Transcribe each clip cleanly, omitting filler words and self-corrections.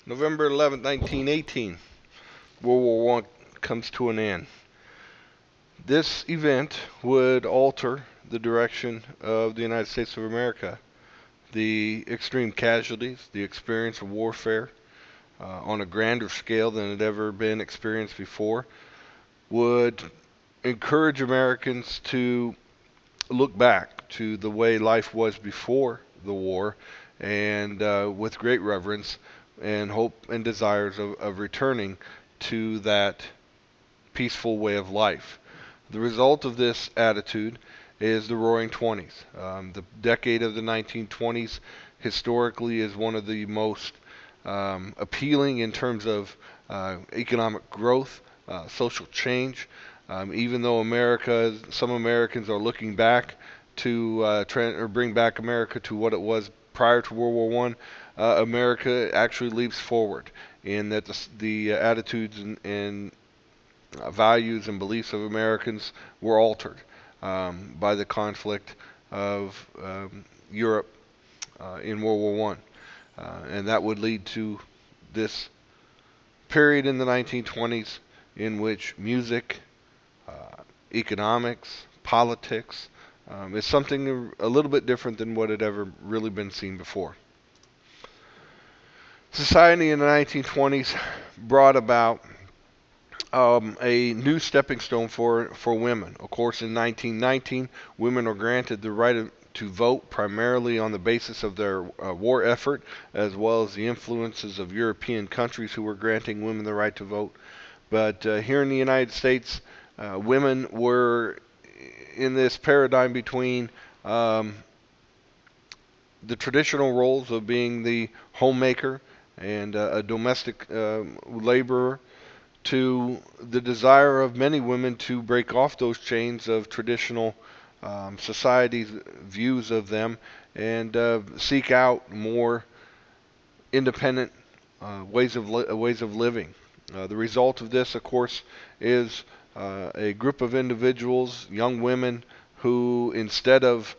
November 11th, 1918, World War One comes to an end. This event would alter the direction of the United States of America. The extreme casualties, the experience of warfare on a grander scale than had ever been experienced before, would encourage Americans to look back to the way life was before the war and with great reverence and hope and desires of returning to that peaceful way of life. The result of this attitude is the Roaring Twenties. The decade of the 1920s historically is one of the most appealing in terms of economic growth, social change. Even though some Americans are looking back to or bring back America to what it was prior to World War One, America actually leaps forward in that the attitudes and values and beliefs of Americans were altered by the conflict of Europe in World War One, and that would lead to this period in the 1920s in which music, economics, politics is something a little bit different than what had ever really been seen before. Society in the 1920s brought about a new stepping stone for women. Of course, in 1919, women are granted the right to vote primarily on the basis of their war effort, as well as the influences of European countries who were granting women the right to vote. But here in the United States, women were in this paradigm between the traditional roles of being the homemaker and a domestic laborer to the desire of many women to break off those chains of traditional society's views of them and seek out more independent ways of living. The result of this, of course, is a group of individuals, young women, who instead of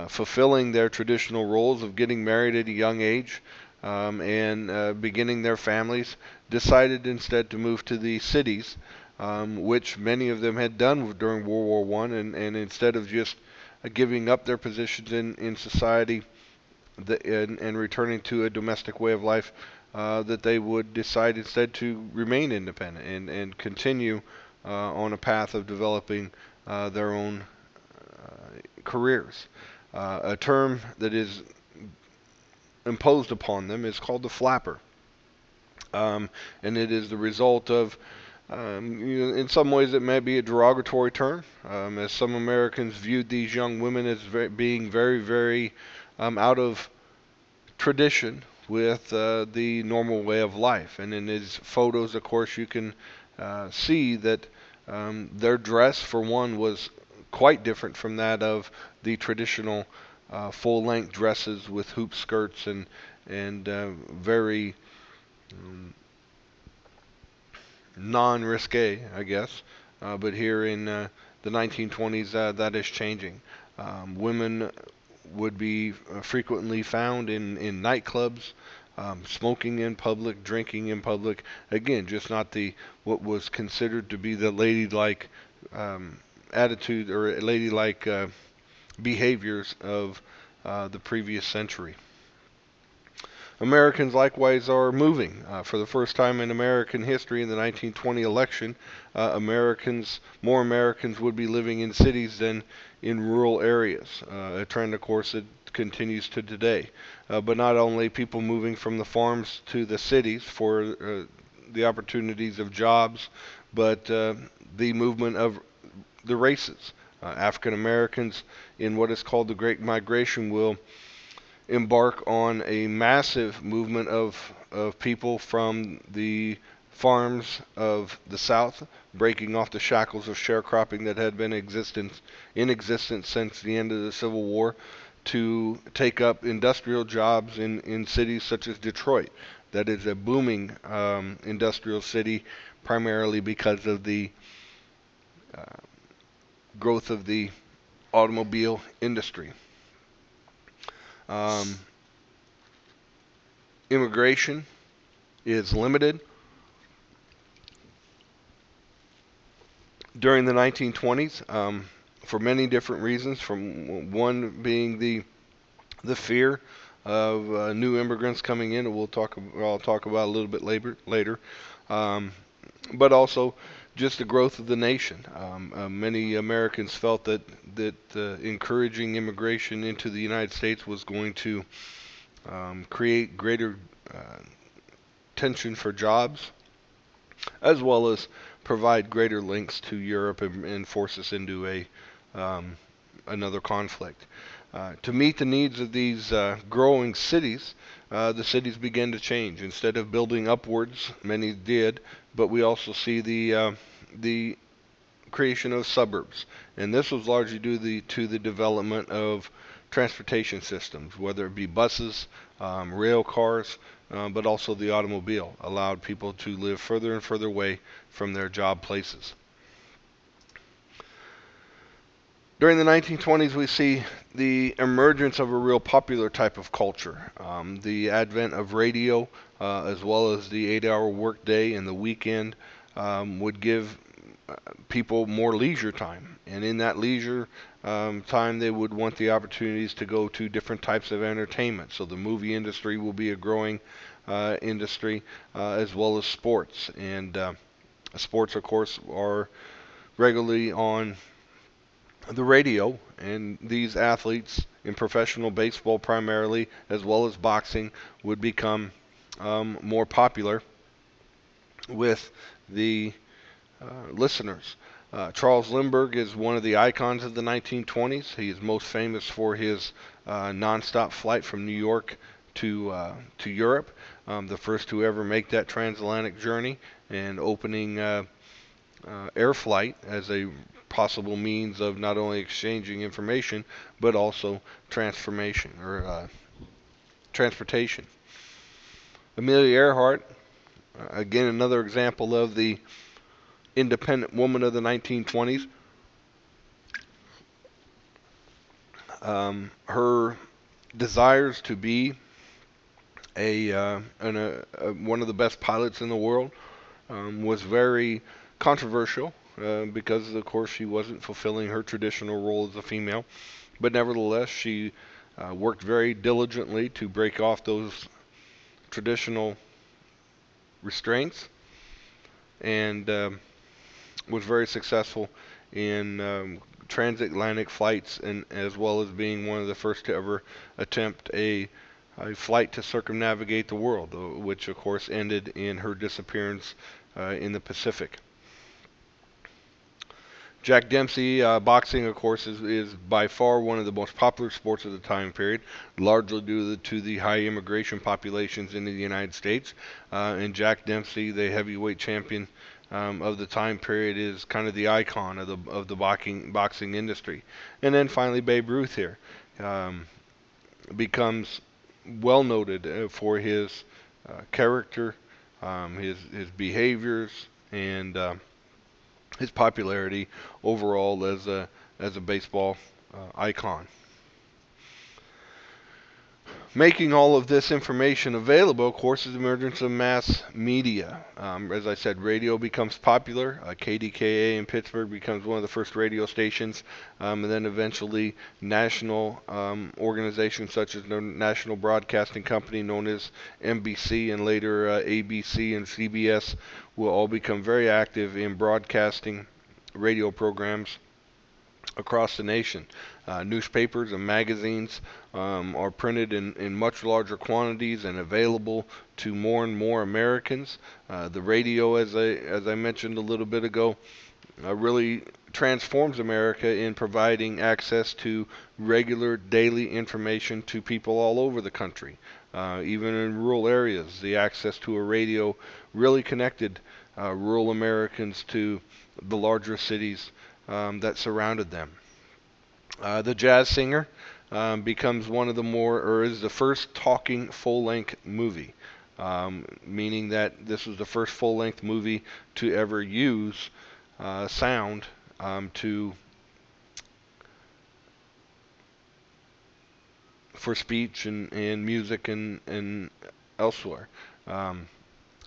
fulfilling their traditional roles of getting married at a young age and beginning their families, decided instead to move to the cities, which many of them had done during World War One, and instead of just giving up their positions in society and returning to a domestic way of life, that they would decide instead to remain independent and continue on a path of developing their own careers. A term that is imposed upon them is called the flapper. And it is the result of, in some ways, it may be a derogatory term, as some Americans viewed these young women as being very, very out of tradition with the normal way of life. And in his photos, of course, you can see that their dress, for one, was quite different from that of the traditional full-length dresses with hoop skirts and very non-risque, I guess. But here in the 1920s, that is changing. Women would be frequently found in nightclubs, smoking in public, drinking in public. Again, just not the what was considered to be the ladylike attitude or ladylike behaviors of the previous century. Americans likewise are moving. For the first time in American history, in the 1920 election, more Americans would be living in cities than in rural areas. A trend, of course, that continues to today. But not only people moving from the farms to the cities for the opportunities of jobs, but the movement of the races. African Americans in what is called the Great Migration will embark on a massive movement of people from the farms of the South, breaking off the shackles of sharecropping that had been in existence since the end of the Civil War, to take up industrial jobs in cities such as Detroit. That is a booming industrial city, primarily because of the uh, growth of the automobile industry. Um, Immigration is limited. During the 1920s, for many different reasons, from one being the fear of new immigrants coming in, and I'll talk about a little bit later. Um, but also just the growth of the nation. Many Americans felt that encouraging immigration into the United States was going to create greater tension for jobs, as well as provide greater links to Europe and force us into um, another conflict. To meet the needs of these growing cities, the cities began to change. Instead of building upwards, many did, but we also see the creation of suburbs, and this was largely due to the development of transportation systems, whether it be buses, rail cars, but also the automobile allowed people to live further and further away from their job places. During the 1920s, we see the emergence of a real popular type of culture. The advent of radio, as well as the 8-hour workday and the weekend, would give people more leisure time. And in that leisure time, they would want the opportunities to go to different types of entertainment. So the movie industry will be a growing industry, as well as sports. And sports, of course, are regularly on the radio, and these athletes in professional baseball primarily, as well as boxing, would become more popular with the listeners. Charles Lindbergh is one of the icons of the 1920s. He is most famous for his nonstop flight from New York to Europe, the first to ever make that transatlantic journey, and opening air flight as a possible means of not only exchanging information but also transformation or transportation. Amelia Earhart, again another example of the independent woman of the 1920s. Her desires to be one of the best pilots in the world was very controversial because, of course, she wasn't fulfilling her traditional role as a female. But nevertheless, she worked very diligently to break off those traditional restraints and was very successful in transatlantic flights, and as well as being one of the first to ever attempt a flight to circumnavigate the world, which of course ended in her disappearance in the Pacific. Jack Dempsey, boxing, of course, is by far one of the most popular sports of the time period, largely due to the high immigration populations in the United States. And Jack Dempsey, the heavyweight champion of the time period, is kind of the icon of the boxing industry. And then finally, Babe Ruth here becomes well noted for his character, his behaviors, and his popularity overall as a baseball icon. Making all of this information available, of course, is the emergence of mass media. As I said, radio becomes popular. KDKA in Pittsburgh becomes one of the first radio stations, and then eventually national organizations such as the National Broadcasting Company, known as NBC, and later ABC and CBS, will all become very active in broadcasting radio programs across the nation. Newspapers and magazines are printed in much larger quantities and available to more and more Americans. The radio, as I mentioned a little bit ago, really transforms America in providing access to regular daily information to people all over the country. Even in rural areas, the access to a radio really connected rural Americans to the larger cities that surrounded them. The Jazz Singer becomes one of the more, or is the first talking full-length movie, meaning that this was the first full-length movie to ever use sound to for speech and music and elsewhere.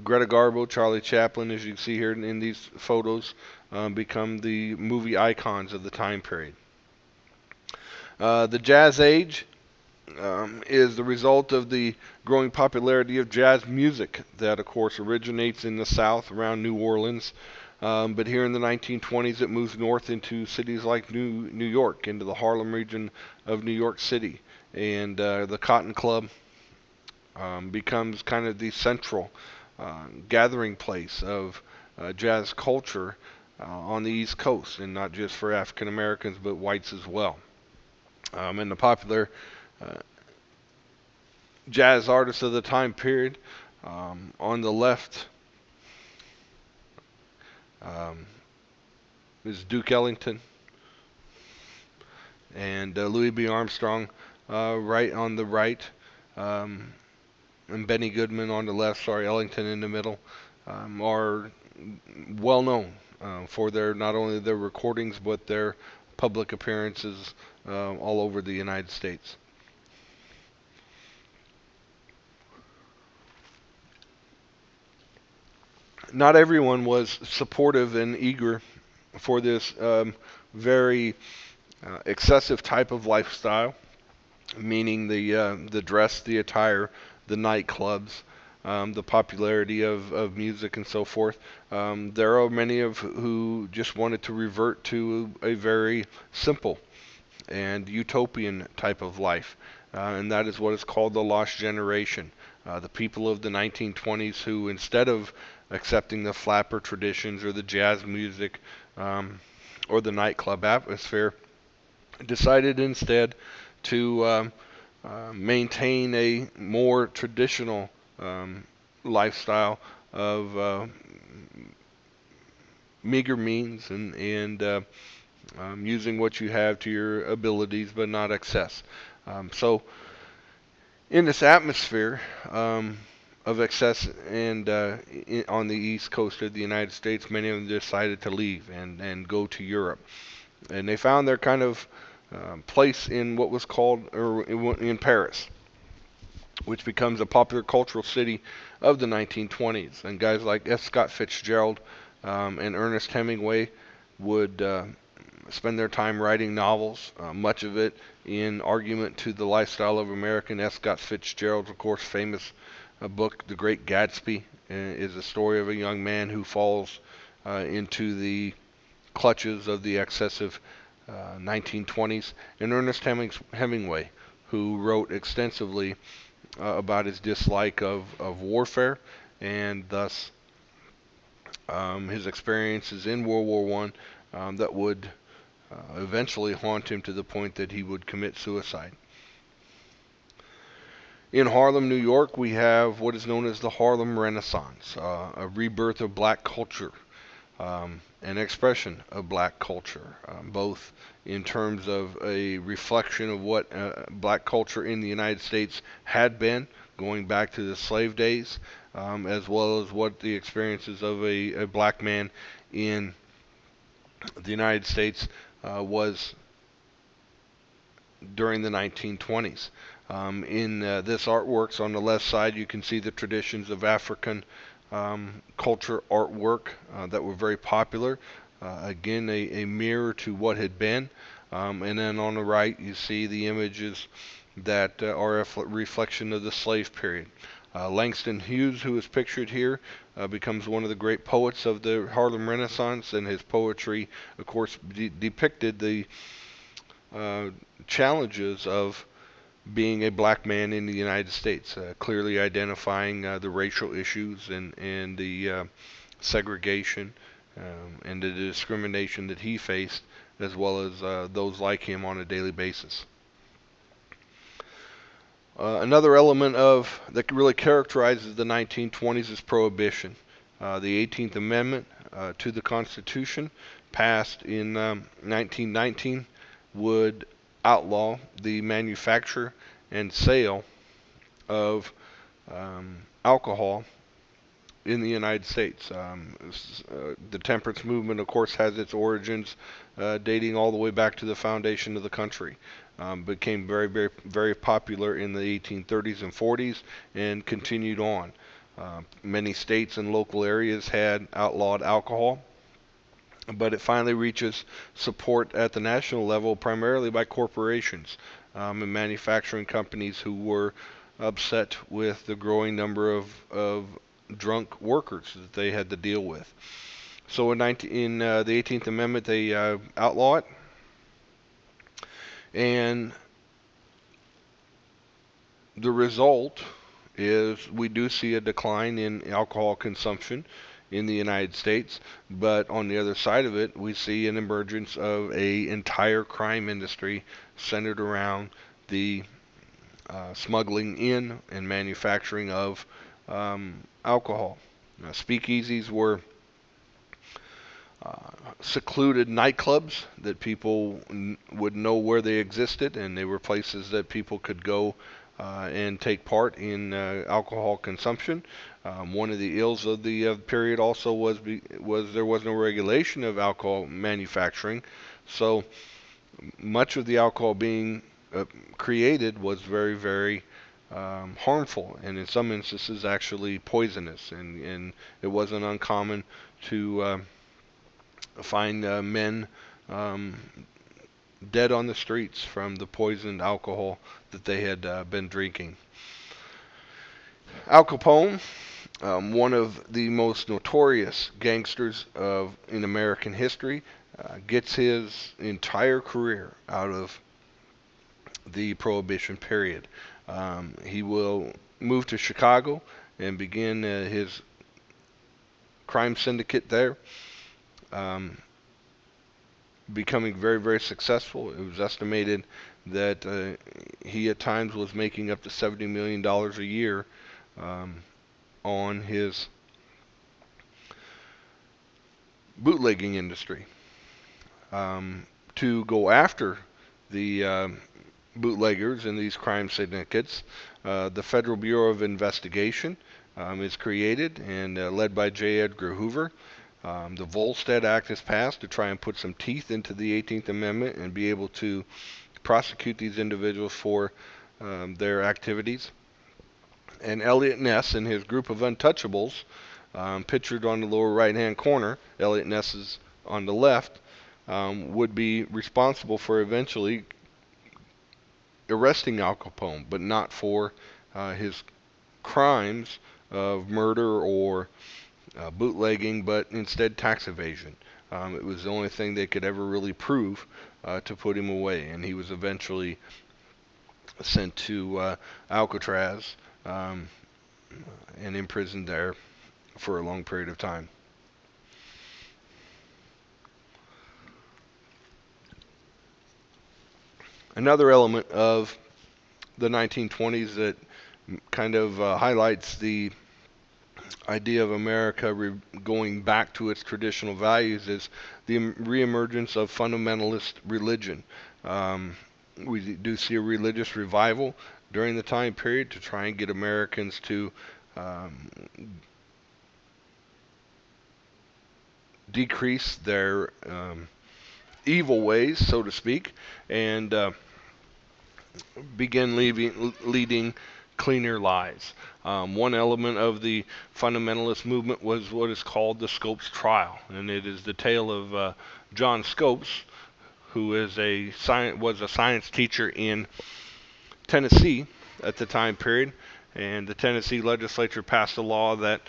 Greta Garbo, Charlie Chaplin, as you can see here in these photos, become the movie icons of the time period. The Jazz Age is the result of the growing popularity of jazz music that, of course, originates in the South around New Orleans. But here in the 1920s, it moves north into cities like New York, into the Harlem region of New York City. And the Cotton Club becomes kind of the central gathering place of jazz culture on the East Coast, and not just for African Americans, but whites as well. And the popular uh, jazz artists of the time period, on the left um, is Duke Ellington and Louis B. Armstrong, right on the right, um, and Benny Goodman on the left. Sorry, Ellington in the middle, are well known for their not only their recordings but their public appearances all over the United States. Not everyone was supportive and eager for this very excessive type of lifestyle, meaning the dress, the attire, the nightclubs, the popularity of music and so forth. There are many of who just wanted to revert to a very simple and utopian type of life, and that is what is called the lost generation. The people of the 1920s who, instead of accepting the flapper traditions or the jazz music or the nightclub atmosphere, decided instead to maintain a more traditional lifestyle of meager means and using what you have to your abilities, but not excess. So, in this atmosphere of excess and on the east coast of the United States, many of them decided to leave and go to Europe. And they found their kind of place in what was called or in Paris, which becomes a popular cultural city of the 1920s. And guys like F. Scott Fitzgerald and Ernest Hemingway would spend their time writing novels, much of it in argument to the lifestyle of American. F. Scott Fitzgerald's, of course, famous book, The Great Gatsby, is a story of a young man who falls into the clutches of the excessive 1920s, and Ernest Hemingway, who wrote extensively about his dislike of warfare and thus his experiences in World War One that would eventually haunt him to the point that he would commit suicide. In Harlem, New York, we have what is known as the Harlem Renaissance, a rebirth of black culture, an expression of black culture, both in terms of a reflection of what black culture in the United States had been, going back to the slave days, as well as what the experiences of a black man in the United States was during the 1920s. In this artworks on the left side, you can see the traditions of African culture artwork that were very popular. Again, a mirror to what had been. And then on the right, you see the images that are a reflection of the slave period. Langston Hughes, who is pictured here, becomes one of the great poets of the Harlem Renaissance, and his poetry, of course, depicted the challenges of being a black man in the United States, clearly identifying the racial issues and the segregation and the discrimination that he faced, as well as those like him on a daily basis. Another element of that really characterizes the 1920s is prohibition. The 18th Amendment to the Constitution, passed in 1919, would outlaw the manufacture and sale of alcohol in the United States. The temperance movement, of course, has its origins dating all the way back to the foundation of the country. Became very, very, very popular in the 1830s and 40s and continued on. Many states and local areas had outlawed alcohol, but it finally reaches support at the national level, primarily by corporations and manufacturing companies who were upset with the growing number of drunk workers that they had to deal with. So in the 18th Amendment, they outlaw it, and the result is we do see a decline in alcohol consumption in the United States, but on the other side of it, we see an emergence of a entire crime industry centered around the smuggling in and manufacturing of alcohol. Speakeasies were secluded nightclubs that people would know where they existed, and they were places that people could go and take part in alcohol consumption. One of the ills of the period also was there was no regulation of alcohol manufacturing, so much of the alcohol being created was very, very harmful, and in some instances actually poisonous. And it wasn't uncommon to find men um, dead on the streets from the poisoned alcohol that they had been drinking. Al Capone, one of the most notorious gangsters in American history, gets his entire career out of the Prohibition period. He will move to Chicago and begin his crime syndicate there, becoming very, very successful. It was estimated that he at times was making up to $70 million a year on his bootlegging industry. To go after the bootleggers and these crime syndicates, the Federal Bureau of Investigation is created and led by J. Edgar Hoover. The Volstead Act is passed to try and put some teeth into the 18th Amendment and be able to prosecute these individuals for their activities. And Eliot Ness and his group of untouchables, pictured on the lower right-hand corner, Eliot Ness is on the left, would be responsible for eventually arresting Al Capone, but not for his crimes of murder or bootlegging, but instead tax evasion. It was the only thing they could ever really prove to put him away, and he was eventually sent to Alcatraz and imprisoned there for a long period of time. Another element of the 1920s that kind of highlights the idea of America going back to its traditional values is the reemergence of fundamentalist religion. We do see a religious revival during the time period to try and get Americans to decrease their evil ways, so to speak, and begin leading cleaner lives. One element of the fundamentalist movement was what is called the Scopes Trial, and it is the tale of John Scopes, who was a science teacher in Tennessee at the time period, and the Tennessee legislature passed a law that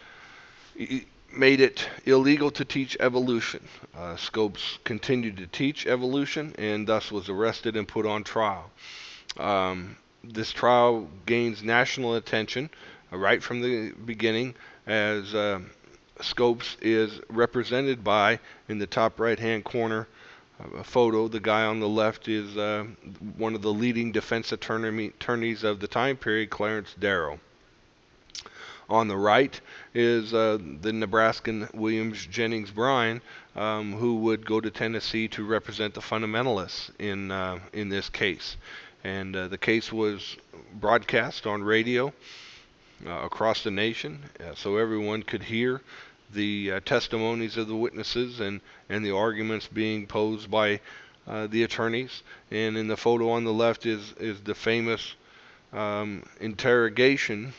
made it illegal to teach evolution. Scopes continued to teach evolution and thus was arrested and put on trial. This trial gains national attention right from the beginning, as Scopes is represented by, in the top right-hand corner photo, the guy on the left is one of the leading defense attorneys of the time period, Clarence Darrow. On the right is the Nebraskan Williams Jennings Bryan, who would go to Tennessee to represent the fundamentalists in this case. And the case was broadcast on radio across the nation, so everyone could hear the testimonies of the witnesses and the arguments being posed by the attorneys. And in the photo on the left is the famous interrogation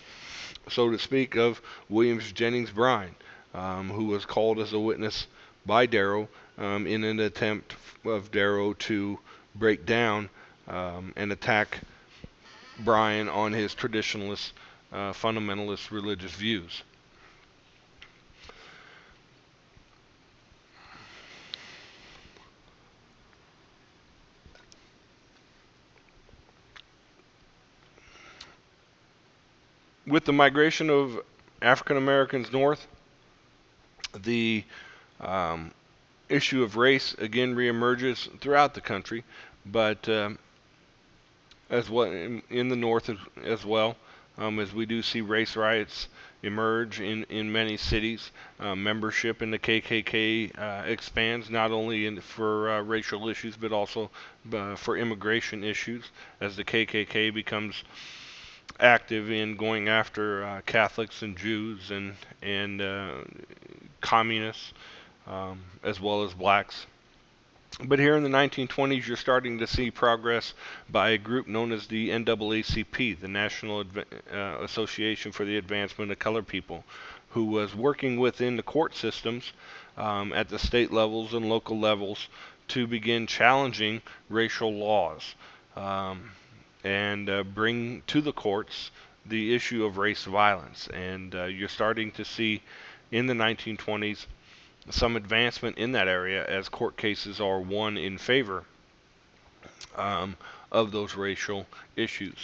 so to speak, of Williams Jennings Bryan, who was called as a witness by Darrow in an attempt of Darrow to break down and attack Bryan on his traditionalist, fundamentalist religious views. With the migration of African Americans north, the um, issue of race again reemerges throughout the country, but as well in the north as well, as we do see race riots emerge in many cities. Membership in the KKK expands not only for racial issues but also for immigration issues, as the KKK becomes active in going after Catholics and Jews and communists, as well as blacks. But here in the 1920s, you're starting to see progress by a group known as the NAACP, the National Association for the Advancement of Colored People, who was working within the court systems at the state levels and local levels to begin challenging racial laws and bring to the courts the issue of race violence. And you're starting to see in the 1920s some advancement in that area as court cases are won in favor um, of those racial issues.